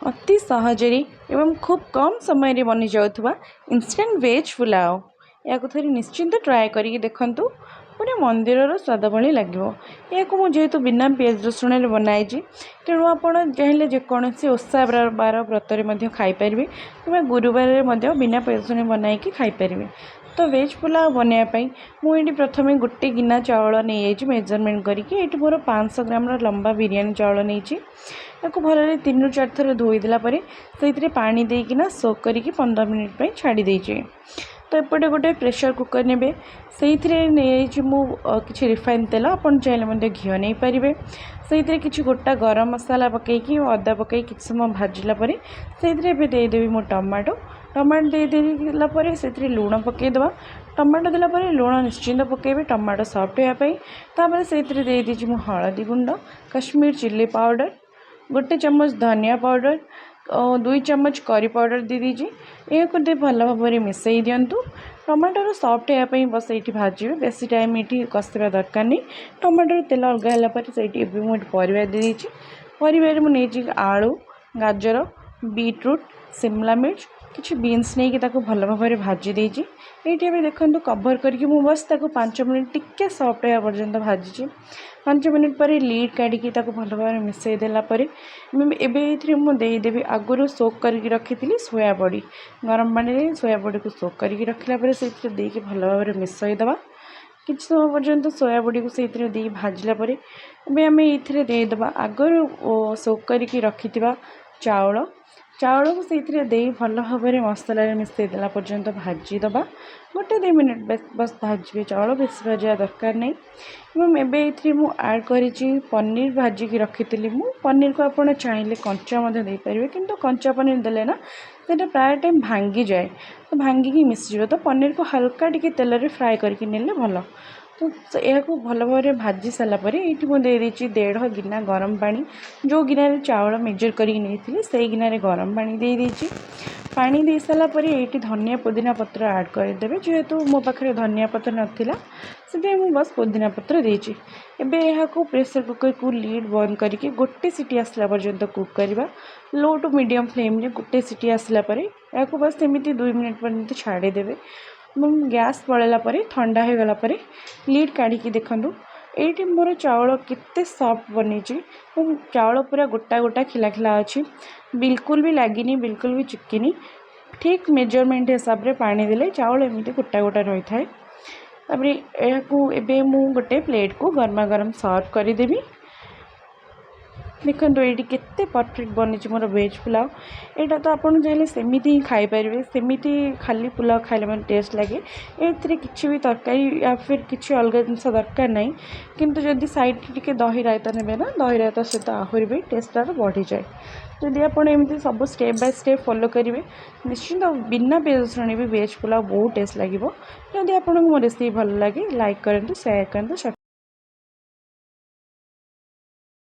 अति सहजरे एवं खूब कम समय बनी जाउथुबा इंस्टेंट वेज पुलाव या थोड़ी निश्चिंत ट्राए करिक देखंतु पूरा मंदिर स्वाद भाई लगे। यह मुझे बिना पियाज रसुण बनाई तेणु आपड़ चाहिए जेकोसी ओषा बार व्रत खाईपारे कि गुरुवार बिना पियाज रसुण बनाई खाईपारे। तो वेज पुलाव बनवाई मुझे प्रथम गोटे गिना चाउल नहीं मेजरमेंट करके मोर 500 ग्राम लंबा बिरियानी चाउल नहीं भल 3 ରୁ 4 थर धोईदेला से पानी देकिना सोक करके 15 मिनिट छाड़ी देचे। तो एपटे गोटे प्रेशर कुकर ने से कि रिफाइन तेल आप चाहिए घी नहीं पारे से कि गोटा गरम मसाला पकईकि अदा पकई कि समय भाजला से देदेवी मो टमाटो देदेला से लुण पकईदे टमाटो देला लुण निश्चिंत पकईबे टमाटो सॉफ्ट होगापी से देदी मु हलदी गुंड कश्मीर चिल्ली पाउडर गोटे चम्मच धनिया पाउडर और 2 चम्मच करी पाउडर दे दीजिए। यह भल भाव में मिसई दिंतु टमाटर सॉफ्ट होगापी बस ये भाजे बेसी टाइम ये कषा दरकार नहीं। टमाटर तेल अलग है से मुझे परिवा दे दीजिए। परिवार मुझे आलू गाजर बीटरूट शिमला मिर्च किसी बीन्स नहीं कि भल भाव में भाजी देजी। ये देखो कवर करके मुझे बस 5 मिनट टिके सॉफ्ट होगा पर्यंत भाजी 5 मिनट पर लीड काढ़ी भल भाव में मिसई देलापर मुदेदेवी आगुरी सोक करके रखी सोया बड़ी गरम पानी सोया बड़ी को सोक करके रखला से भल भाव में मिसईदे किसी समय पर्यंत सोया बड़ी को से भाजला आम ये देदेबा आगुरी सोक करके रखि चाउल चाउल को से भल भाव में मसला मिसई देला पर्यंत भाजीदे गोटे 2 मिनट बस भाजबे चाउल बेस भाजा दरकार नहीं। एवं ये ऐड करी पनीर भाजिक रखी पनीर को आप चाहिए कंचा दे पारे कि कंचा पनीर देले ना से प्राय टाइम भांगी जाए तो भांगिकी मिसीज तो पनीर को हल्का टी तेल रे फ्राए करके नेले भल। तो यह भल भाव में भाजी सारापर ये मुझे 1.5 गिना गरम पानी जो गिना चाउल मेजर करके से गिना गरम पानी दे दीजिए। पानी दे सारापर ये धनिया पुदीना पत्र ऐड करदे जेहेतु मो पाखे धनिया पत्र नाला से बस पुदीना पत्र देची। एबे यहाँ प्रेशर कुकर को लीड बंद करके गोटे सीटी आसला पर्यंत कुक करवा लो टू मीडियम फ्लेम रे गोटे सीटी आसला या बस एमती 2 मिनट पर्यंत छाड़ीदेवे। गैस पड़ेला ठंडा हो गला लीड काढ़ी देखूँ ये मोर चाउल केते सॉफ्ट बनी चाउल पूरा गोटा गोटा खिला खिला अच्छी बिल्कुल भी लगिनी बिल्कुल भी चिपकिनी ठीक मेजरमेंट हिसाब से पानी देले चाउल एमती गोटा गोटा रही था। तापर यह गोटे प्लेट को गरमा गरम सर्व करदेवी। देखो ये केते परफेक्ट बनी मोर वेज पुलाव यहाँ तो आपड़ चाहिए सेमती ही खाईपारे सेमती खाली पुलाव खाइले मैं टेस्ट लगे ये किसी भी तरकारी या फिर किसी अलग जिनस दरकार नहीं किंतु जदि साइड टी दही रायता ने ना दही रायता सहित आहरी भी टेस्ट बढ़ी जाए। जदि आपड़ एमती सब स्टेप बाय स्टेप फॉलो करेंगे निश्चिंत बिना पियाज रसुण भी वेज पुलाव बहुत टेस्ट लगे। जदि आपको मो रेसिपी भल लगे लाइक करेंगे शेयर करेंगे।